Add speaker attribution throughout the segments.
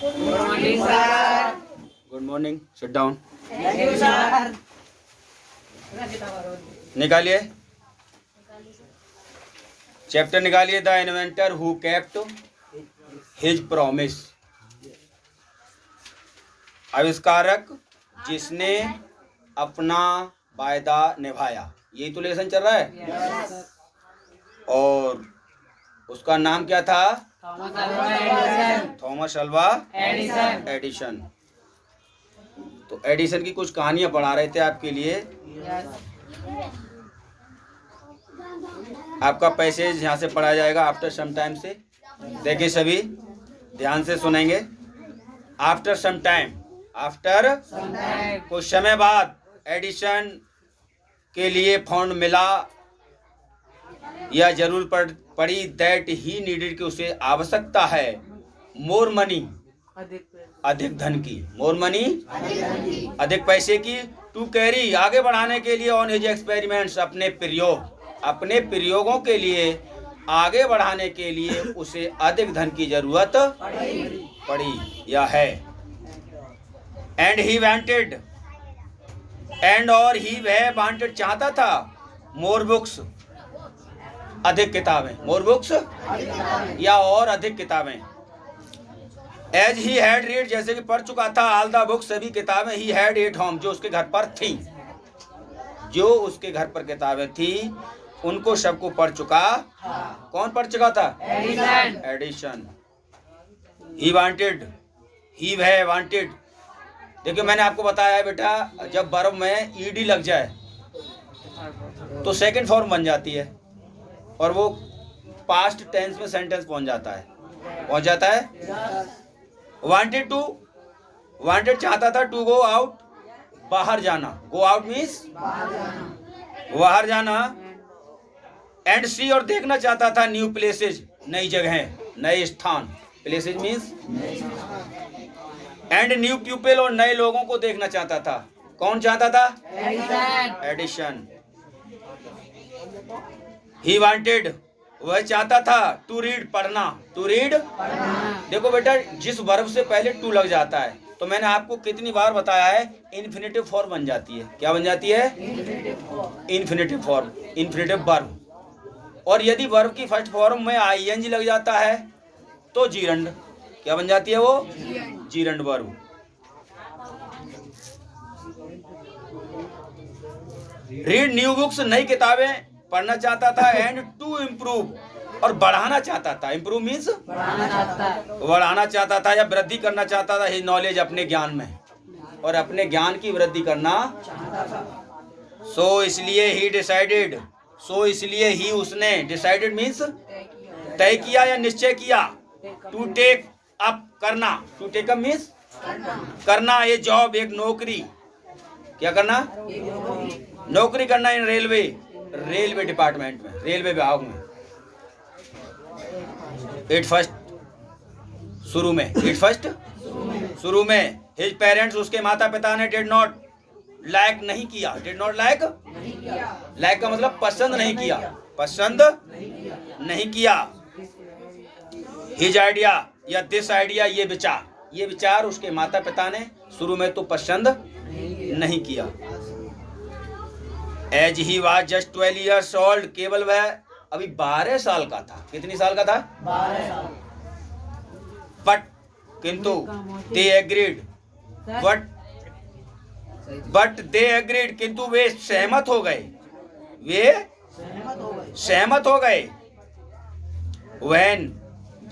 Speaker 1: Good morning, sir.
Speaker 2: Good morning, sit down.
Speaker 1: Thank you, sir.
Speaker 2: निकालिए chapter, निकालिए the inventor who kept his promise. आविष्कारक जिसने अपना वायदा निभाया, यही तो लेसन चल रहा है।
Speaker 1: Yes.
Speaker 2: और उसका नाम क्या था?
Speaker 1: Thomas Alva Edison.
Speaker 2: Thomas Alva
Speaker 1: Edison.
Speaker 2: Edison. तो एडिसन की कुछ कहानियां पढ़ा रहे थे आपके लिए।
Speaker 1: Yes.
Speaker 2: आपका पैसेज यहाँ से पढ़ा जाएगा आफ्टर सम टाइम से। देखिए सभी ध्यान से सुनेंगे। After some time, after
Speaker 1: Sometime.
Speaker 2: कुछ समय बाद एडिशन के लिए फंड मिला या जरूर पड़ी दैट ही नीडेड, कि उसे आवश्यकता है मोर मनी, अधिक धन की। मोर मनी, अधिक पैसे की। टू कैरी, आगे बढ़ाने के लिए। ऑन हिज एक्सपेरिमेंट्स, अपने प्रयोगों के लिए आगे बढ़ाने के लिए उसे अधिक धन की जरूरत पड़ी या है। एंड ही वांटेड, एंड और ही वह वांटेड चाहता था मोर बुक्स, अधिक किताबें। मोर बुक्स या और अधिक किताबें। एज ही हैड रीड, जैसे कि पढ़ चुका था। ऑल द बुक्स, सभी किताबें। ही हैड एट होम, जो उसके घर पर थी, जो उसके घर पर किताबें थी उनको सबको पढ़ चुका। कौन पढ़ चुका था?
Speaker 1: Edison.
Speaker 2: एडिशन। ही वांटेड, ही वह वांटेड। देखिए मैंने आपको बताया है बेटा, जब वर्ब में ईडी लग जाए तो सेकंड फॉर्म बन जाती है और वो पास्ट टेंस में सेंटेंस पहुंच जाता है। वांटेड टू, वांटेड चाहता था। टू गो आउट, बाहर जाना। गो आउट मीन्स बाहर जाना। एंड सी, और देखना चाहता था न्यू प्लेसेज, नई जगहें, नए स्थान। Places means. And new people, और नए लोगों को देखना चाहता था। कौन चाहता था?
Speaker 1: Edison.
Speaker 2: एडिशन। ही वांटेड, वह चाहता था। टू रीड, पढ़ना। टू रीड, देखो बेटा जिस वर्ब से पहले टू लग जाता है तो मैंने आपको कितनी बार बताया है, इन्फिनेटिव फॉर्म बन जाती है। क्या बन जाती है? Infinitive form, infinitive verb. और यदि वर्ब की फर्स्ट फॉर्म में आईएनजी लग जाता है तो जीरंड। क्या बन जाती है वो? Gerund verb. Read new books, नई किताबें पढ़ना चाहता था। एंड टू इम्प्रूव, और बढ़ाना चाहता था। इम्प्रूव मीन्स बढ़ाना चाहता था या वृद्धि करना चाहता था। हिज नॉलेज, अपने ज्ञान में, और अपने ज्ञान की वृद्धि करना। सो इसलिए ही डिसाइडेड, सो इसलिए ही उसने, डिसाइडेड मीन्स तय किया या निश्चय किया। टू टेक अप, करना। टू टेक अप मीन्स करना। ये जॉब, एक नौकरी। क्या करना? नौकरी करना इन रेलवे, रेलवे डिपार्टमेंट में, रेलवे विभाग में। एट फर्स्ट, शुरू में। एट फर्स्ट, शुरू में। हिज पेरेंट्स, उसके माता पिता ने डिड नॉट लाइक, नहीं किया। डिड नॉट लाइक, लाइक का मतलब पसंद नहीं किया, पसंद नहीं किया। हिज आइडिया या दिस आइडिया, ये विचार, ये विचार उसके माता पिता ने शुरू में तो पसंद नहीं किया। As he was just 12 years old, केवल वह अभी 12 साल का था। कितनी साल का था?
Speaker 1: 12 साल।
Speaker 2: बट, किंतु, they agreed, but they agreed, किंतु वे सहमत हो गए। वे सहमत हो गए। व्हेन,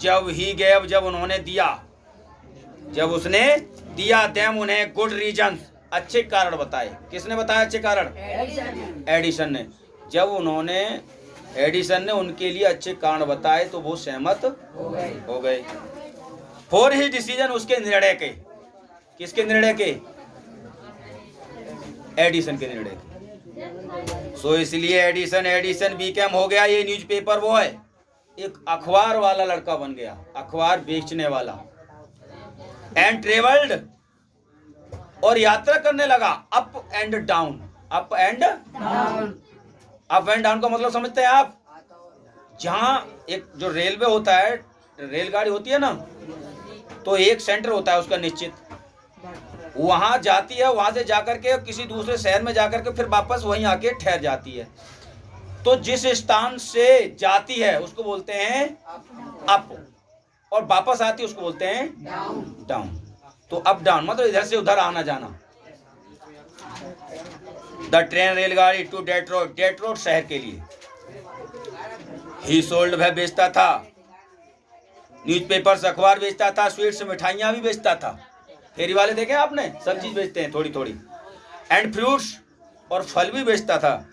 Speaker 2: जब ही गैव, जब उन्होंने दिया, जब उसने दिया। देम, उन्हें गुड रीजंस, अच्छे कारण बताए। किसने बताया अच्छे कारण? एडिसन ने। जब उन्होंने, एडिसन ने उनके लिए अच्छे कारण बताए तो वो सहमत हो गए। फॉर ही डिसीजन, उसके निर्णय के। किसके निर्णय के? एडिसन के निर्णय के। सो इसलिए एडिसन बीकेम, हो गया ये न्यूज़पेपर वो है, एक अखबार वाला लड़का बन गया, अखबार बेचने वाला। एंड ट्रेवल्ड, और यात्रा करने लगा। Up and down, up and
Speaker 1: Down.
Speaker 2: Up and down का मतलब समझते हैं आप? जहां एक जो रेलवे होता है, रेलगाड़ी होती है ना, तो एक सेंटर होता है उसका निश्चित, वहां जाती है, वहां से जाकर के किसी दूसरे शहर में जाकर के फिर वापस वहीं आके ठहर जाती है। तो जिस स्थान से जाती है उसको बोलते हैं अप, और वापस आती है उसको बोलते हैं डाउन। तो अप डाउन मतलब इधर से उधर आना जाना। द ट्रेन रेलगाड़ी टू डेट्रॉइट, डेट्रॉइट शहर के लिए। ही सोल्ड, वह बेचता था। न्यूज़पेपर्स, अखबार बेचता था। स्वीट्स, मिठाइयां भी बेचता था। फेरी वाले देखे आपने, सब चीज बेचते हैं थोड़ी थोड़ी। एंड फ्रूट्स, और फल भी बेचता था।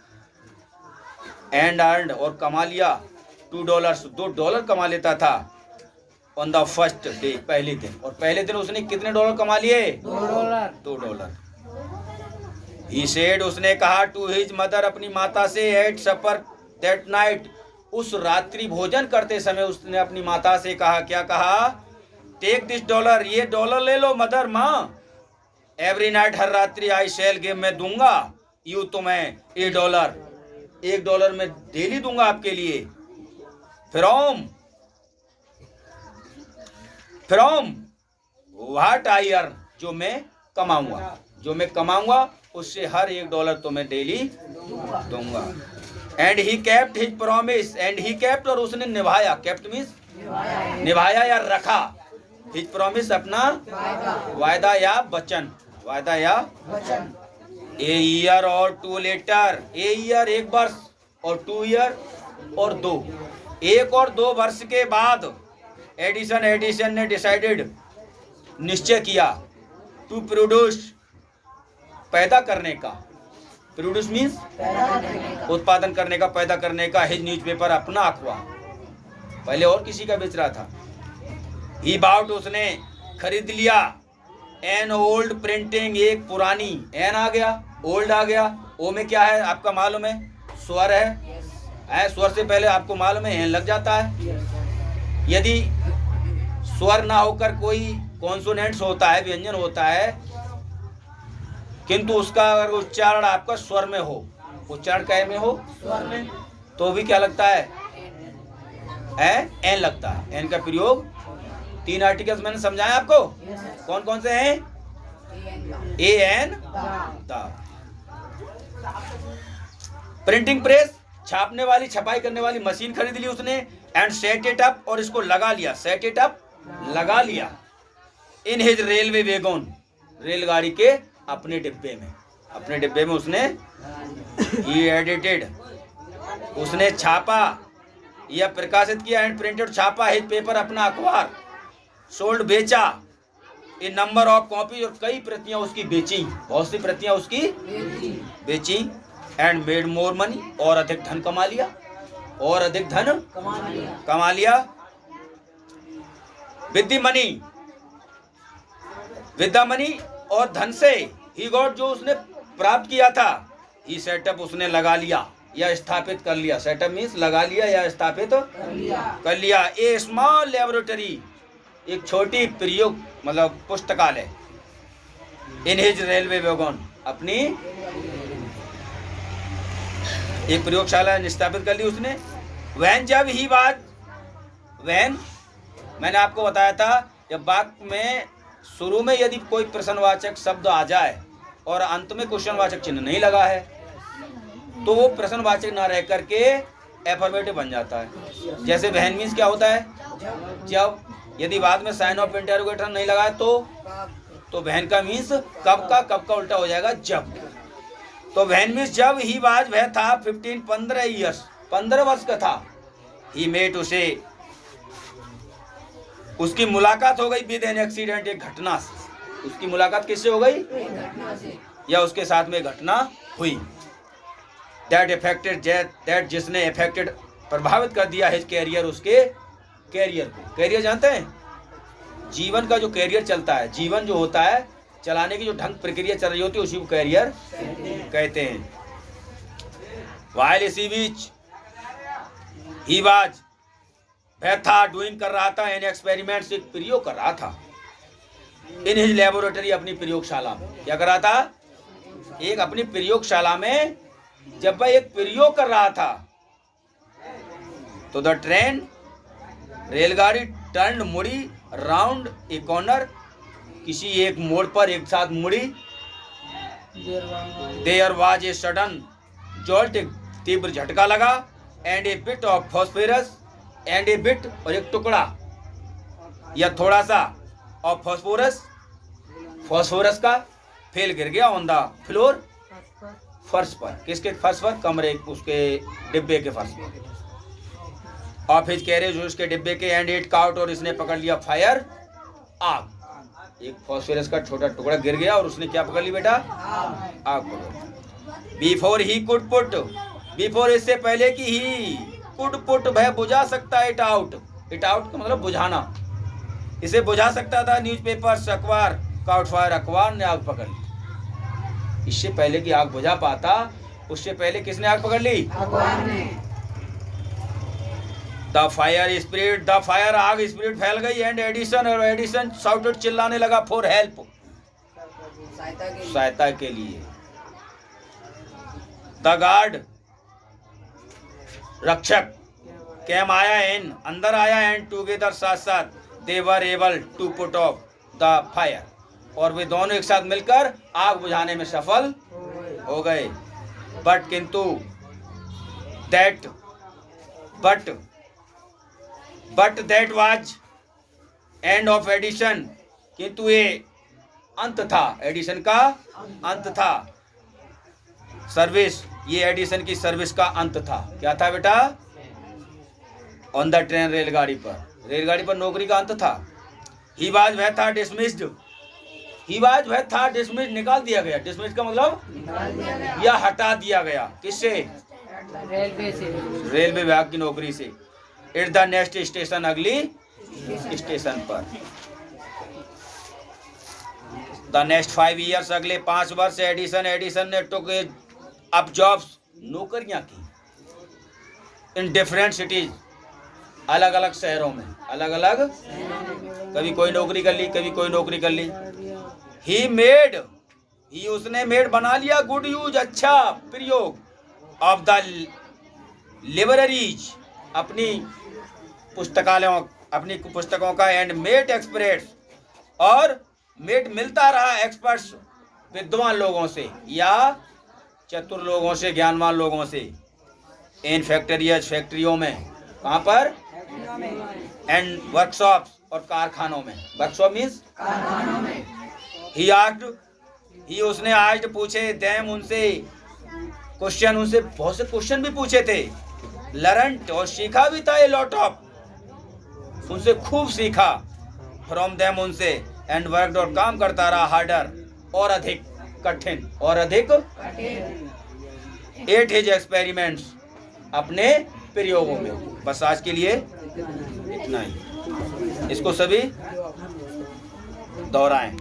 Speaker 2: एंड अर्नड, और कमा लिया $2, $2 कमा लेता था। ऑन द फर्स्ट डे, पहले दिन। और पहले दिन उसने कितने डॉलर कमा लिए? $2। ही सेड, उसने कहा टू हिज मदर, अपनी माता से, एट सपर दैट नाइट, उस रात्रि भोजन करते समय उसने अपनी माता से कहा, क्या कहा? टेक दिस $, ये डॉलर ले लो मदर, माँ। एवरी नाइट, हर रात्रि, आई शैल गिव, मैं दूंगा, यू, तुम्हें, $1, $1 में डेली दूंगा आपके लिए। फ्रॉम व्हाट आई अर्न, जो मैं कमाऊंगा, जो मैं कमाऊंगा उससे हर $1 तो मैं डेली दूंगा। And he kept his promise, and he kept, और उसने निभाया। केप्ट मीन्स निभाया या रखा। हिज प्रॉमिस, अपना वायदा या वचन, वायदा या ए ईयर और 2 लेटर, ए ईयर 1 वर्ष, और 2 ईयर और 2, 1 और 2 वर्ष के बाद एडिसन ने डिसाइडेड, निश्चय किया, टू प्रोड्यूस, पैदा करने का। प्रोड्यूस मीन्स उत्पादन करने का, पैदा करने का। हिज न्यूज़पेपर, अपना अखबार। पहले और किसी का बेच रहा था। ही बाउट, उसने खरीद लिया। एन ओल्ड प्रिंटिंग, एक पुरानी, एन आ गया, ओल्ड आ गया। ओ में क्या है आपका मालूम है? स्वर है। स्वर से पहले आपको मालूम है एन लग जाता है। यदि स्वर ना होकर कोई कॉन्सोनेंट्स होता है, व्यंजन होता है, किंतु उसका अगर उच्चारण आपका स्वर में हो, उच्चारण क्या में हो? स्वर में, तो भी क्या लगता है? एन लगता है। एन का प्रयोग 3 आर्टिकल्स मैंने समझाया आपको। कौन कौन से हैं? A N, the. Printing press, छापने वाली, छपाई करने वाली मशीन खरीद ली उसने। एंड सेट इट अप, और इसको लगा लिया। सेट इट अप, लगा लिया। इन हिज रेलवे वैगन, रेलगाड़ी के अपने डिब्बे में, अपने डिब्बे में उसने ही एडिटेड, उसने छापा या प्रकाशित किया। एंड प्रिंटेड, छापा। हिज पेपर, अपना अखबार। सोल्ड, बेचा। ए नंबर ऑफ कॉपी, और कई प्रतियां उसकी बेची, बहुत सी प्रतियां उसकी बेची। एंड मेड मोर मनी, और अधिक धन कमा लिया, और अधिक धन कमा लिया। With the money, with the money, और धन से। ही गॉट, जो उसने प्राप्त किया था। ही सेटअप, उसने लगा लिया या स्थापित कर लिया। सेटअप मीन्स लगा लिया या स्थापित कर लिया। ए स्मॉल लेबोरेटरी, एक छोटी प्रयोग मतलब पुस्तकालय। इन हिज रेलवे वैगन, अपनी एक प्रयोगशाला स्थापित कर ली उसने। वैन, जब ही बात, वैन मैंने आपको बताया था, जब वाक्य में शुरू में यदि कोई प्रश्नवाचक शब्द आ जाए और अंत में क्वेश्चनवाचक चिन्ह नहीं लगा है, तो वो प्रश्नवाचक ना रह करके एफर्मेटिव बन जाता है। जैसे वैन मीन्स क्या होता है? जब। यदि बाद में साइन ऑफ इंटरोगेटर नहीं लगा है तो वैन का मीन्स कब का उल्टा हो जाएगा, जब। तो वैन मीन्स जब ही बाज, वह था 15 ईयर्स, 15 वर्ष का था। ही मेट, उसे, उसकी मुलाकात हो गई विद एन एक्सीडेंट, एक घटना से। उसकी मुलाकात किससे हो गई? या उसके साथ में घटना हुई। दैट इफेक्टेड, दैट, जिसने इफेक्टेड, प्रभावित कर दिया हिज कैरियर, उसके कैरियर को। कैरियर जानते हैं? जीवन का जो कैरियर चलता है, जीवन जो होता है चलाने की जो ढंग प्रक्रिया चल रही होती है, उसी को कैरियर कहते हैं। वाइल, इसी बीच, ही वाज, वह था, डूइंग, कर रहा था, एन एक्सपेरिमेंट्स, एक प्रयोग कर रहा था। इन हिज लेबोरेटरी, अपनी प्रयोगशाला में। क्या कर रहा था? एक अपनी प्रयोगशाला में जब वह एक प्रयोग कर रहा था, तो द ट्रेन, रेलगाड़ी, टर्न, मुड़ी, राउंड ए कॉर्नर, किसी एक मोड़ पर एक साथ मुड़ी। There was a sudden jolt, एक तीव्र झटका लगा। And a bit of phosphorus, and a bit और एक टुकड़ा या थोड़ा सा ऑफ फॉस्फोरस, फॉस्फोरस का फेल गिर गया ऑन द फ्लोर, फर्श पर। किसके फर्श पर? कमरे उसके डिब्बे के फर्श पर। ऑफ हिज कैरेज, उसके डिब्बे के। एंड इट काउट, और इसने पकड़ लिया फायर, आग। एक फॉस्फोरस का छोटा टुकड़ा गिर गया और उसने क्या पकड़ ली बेटा? आग पकड़। Before he could put, before इससे पहले कि ही कुड पुट, वह बुझा सकता है। इट आउट, इट आउट का मतलब बुझाना, इसे बुझा सकता था। न्यूज़पेपर, अखबार, काउट फायर, अखबार ने आग पकड़ ली। इससे पहले कि आग बुझा पाता, उससे पहले किसने आग पकड़ ली?
Speaker 1: अखबार ने।
Speaker 2: The fire spread, the fire, आग स्प्रेड फैल गई। एंड एडिसन, और एडिसन शाउटेड, चिल्लाने लगा, फॉर हेल्प, सहायता के लिए। द गार्ड, रक्षक, कैम आया इन, अंदर आया। एंड टुगेदर, साथ साथ, they were able to put off the fire, और वे दोनों एक साथ मिलकर आग बुझाने में सफल हो गए। बट किंतु that, but that was end of Edison, किंतु ये अंत था, एडिशन का अंत था। सर्विस, ये एडिशन की सर्विस का अंत था। क्या था बेटा? ऑन द ट्रेन, रेलगाड़ी पर नौकरी का अंत था। ही वाज, वह था, डिसमिस्ड, ही वाज, वह था, डिसमिस्ड, निकाल दिया गया। डिसमिस्ड का मतलब या हटा दिया गया। किससे?
Speaker 1: रेलवे से,
Speaker 2: रेलवे विभाग की नौकरी से। इट द नेक्स्ट स्टेशन, अगली स्टेशन पर। द नेक्स्ट 5 years, अगले 5 वर्ष। एडिसन ने टुक अप जॉब्स, नौकरियां की। इन डिफरेंट सिटीज, अलग अलग शहरों में, अलग अलग, कभी कोई नौकरी कर ली, कभी कोई नौकरी कर ली। ही मेड, ही उसने मेड बना लिया, गुड यूज, अच्छा प्रयोग। ऑफ द लाइब्रेरीज, अपनी पुस्तकालयों, अपनी पुस्तकों का। एंड मेड एक्सपर्ट्स, और मेड मिलता रहा एक्सपर्ट्स, विद्वान लोगों से या चतुर लोगों से, ज्ञानवान लोगों से। इन फैक्ट्रियज, फैक्ट्रियों में। कहाँ पर? एंड वर्कशॉप, और कारखानों में। वर्कशॉप मीन्स
Speaker 1: कारखानों में।
Speaker 2: ही आस्क्ड, ही उसने आस्क्ड, पूछे, देम, उनसे, क्वेश्चन, उनसे बहुत से क्वेश्चन भी पूछे थे। लर्नड, और सीखा भी था। ए लॉट ऑफ, उनसे खूब सीखा। फ्रॉम देम, उनसे। एंड वर्कड, और काम करता रहा। हार्डर, और अधिक कठिन, और अधिक एट हिज एक्सपेरिमेंट्स, अपने प्रयोगों में। बस आज के लिए इतना ही, इसको सभी दोहराएं।